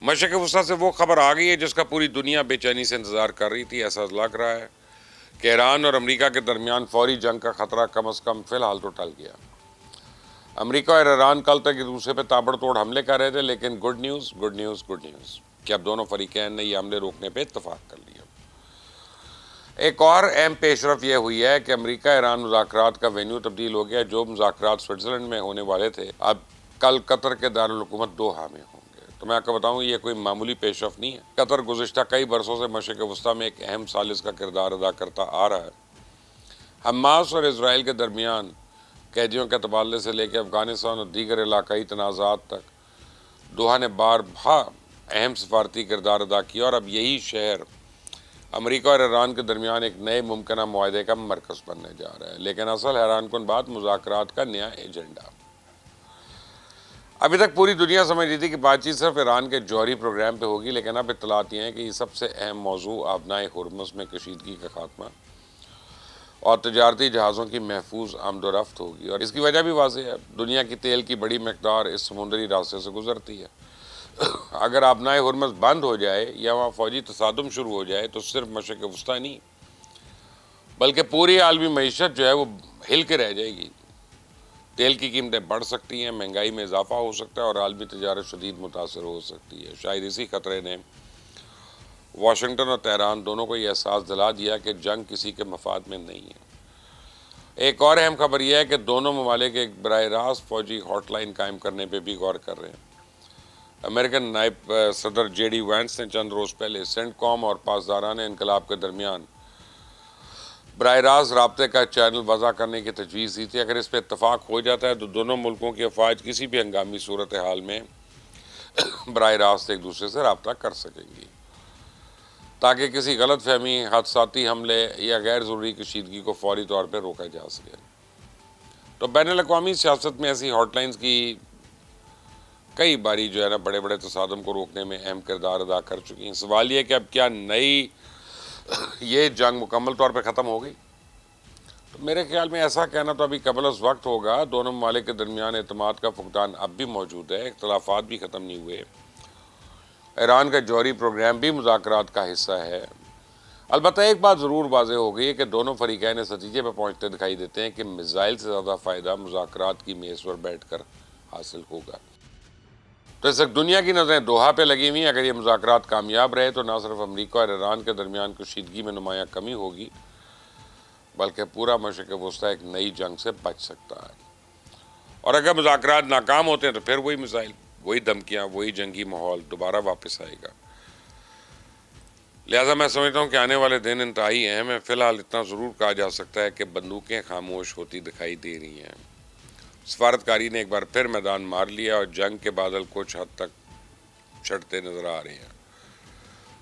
مشرق وسطیٰ سے وہ خبر آ گئی ہے جس کا پوری دنیا بے چینی سے انتظار کر رہی تھی۔ ایسا لگ رہا ہے کہ ایران اور امریکہ کے درمیان فوری جنگ کا خطرہ کم از کم فی الحال تو ٹل گیا۔ امریکہ اور ایران کل تک ایک دوسرے پہ تابڑ توڑ حملے کر رہے تھے، لیکن گڈ نیوز کہ اب دونوں فریقین نے یہ حملے روکنے پہ اتفاق کر لیا۔ ایک اور اہم پیش رفت یہ ہوئی ہے کہ امریکہ ایران مذاکرات کا وینیو تبدیل ہو گیا۔ جو مذاکرات سوئٹزرلینڈ میں ہونے والے تھے اب کل قطر کے دارالحکومت دوحہ میں ہوں گے۔ تو میں آپ کو بتاؤں یہ کوئی معمولی پیش رفت نہیں ہے۔ قطر گزشتہ کئی برسوں سے مشرق وسطیٰ میں ایک اہم ثالث کا کردار ادا کرتا آ رہا ہے۔ حماس اور اسرائیل کے درمیان قیدیوں کے تبادلے سے لے کے افغانستان اور دیگر علاقائی تنازعات تک دوحہ نے بار اہم سفارتی کردار ادا کیا، اور اب یہی شہر امریکہ اور ایران کے درمیان ایک نئے ممکنہ معاہدے کا مرکز بننے جا رہا ہے۔ لیکن اصل حیران کن بات مذاکرات کا نیا ایجنڈا۔ ابھی تک پوری دنیا سمجھ رہی تھی کہ بات چیت صرف ایران کے جوہری پروگرام پہ ہوگی، لیکن اب اطلاعات یہ ہیں کہ یہ سب سے اہم موضوع آبنائے ہرمز میں کشیدگی کا خاتمہ اور تجارتی جہازوں کی محفوظ آمد و رفت ہوگی۔ اور اس کی وجہ بھی واضح ہے، دنیا کی تیل کی بڑی مقدار اس سمندری راستے سے گزرتی ہے۔ اگر آبنائے ہرمز بند ہو جائے یا وہاں فوجی تصادم شروع ہو جائے تو صرف مشرق وسطیٰ نہیں بلکہ پوری عالمی معیشت جو ہے وہ ہل کے رہ جائے گی۔ تیل کی قیمتیں بڑھ سکتی ہیں، مہنگائی میں اضافہ ہو سکتا ہے اور عالمی تجارت شدید متاثر ہو سکتی ہے۔ شاید اسی خطرے نے واشنگٹن اور تہران دونوں کو یہ احساس دلا دیا کہ جنگ کسی کے مفاد میں نہیں ہے۔ ایک اور اہم خبر یہ ہے کہ دونوں ممالک ایک براہ راست فوجی ہاٹ لائن قائم کرنے پہ بھی غور کر رہے ہیں۔ امریکن نائب صدر جے ڈی وینس نے چند روز پہلے سینٹ کام اور پاسداران انقلاب کے درمیان براہ راست رابطے کا چینل وضع کرنے کی تجویز دی تھی۔ اگر اس پہ اتفاق ہو جاتا ہے تو دونوں ملکوں کی افواج کسی بھی ہنگامی صورتحال میں براہ راست ایک دوسرے سے رابطہ کر سکیں گی، تاکہ کسی غلط فہمی، حادثاتی حملے یا غیر ضروری کشیدگی کو فوری طور پہ روکا جا سکے۔ تو بین الاقوامی سیاست میں ایسی ہاٹ لائنز کی کئی باری جو ہے نا بڑے بڑے تصادم کو روکنے میں اہم کردار ادا کر چکی ہیں۔ سوال یہ کہ اب کیا نئی یہ جنگ مکمل طور پہ ختم ہو گئی؟ تو میرے خیال میں ایسا کہنا تو ابھی قبل از وقت ہوگا۔ دونوں ممالک کے درمیان اعتماد کا فقدان اب بھی موجود ہے، اختلافات بھی ختم نہیں ہوئے۔ ایران کا جوہری پروگرام بھی مذاکرات کا حصہ ہے۔ البتہ ایک بات ضرور واضح ہو گئی ہے کہ دونوں فریقین اس نتیجے پہ پہنچتے دکھائی دیتے ہیں کہ میزائل سے زیادہ فائدہ مذاکرات کی میز پر بیٹھ کر حاصل ہوگا۔ تو اس وقت دنیا کی نظریں دوحہ پہ لگی ہوئی ہیں۔ اگر یہ مذاکرات کامیاب رہے تو نہ صرف امریکہ اور ایران کے درمیان کشیدگی میں نمایاں کمی ہوگی بلکہ پورا مشرق وسطیٰ ایک نئی جنگ سے بچ سکتا ہے۔ اور اگر مذاکرات ناکام ہوتے ہیں تو پھر وہی میزائل، وہی دھمکیاں، وہی جنگی ماحول دوبارہ واپس آئے گا۔ لہٰذا میں سمجھتا ہوں کہ آنے والے دن انتہائی اہم ہیں۔ فی الحال اتنا ضرور کہا جا سکتا ہے کہ بندوقیں خاموش ہوتی دکھائی دے رہی ہیں، سفارتکاری نے ایک بار پھر میدان مار لیا اور جنگ کے بادل کچھ حد تک چھٹتے نظر آ رہے ہیں۔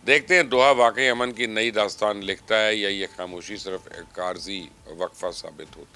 دیکھتے ہیں دوحہ واقعی امن کی نئی داستان لکھتا ہے یا یہ خاموشی صرف ایک عارضی وقفہ ثابت ہوتی ہے۔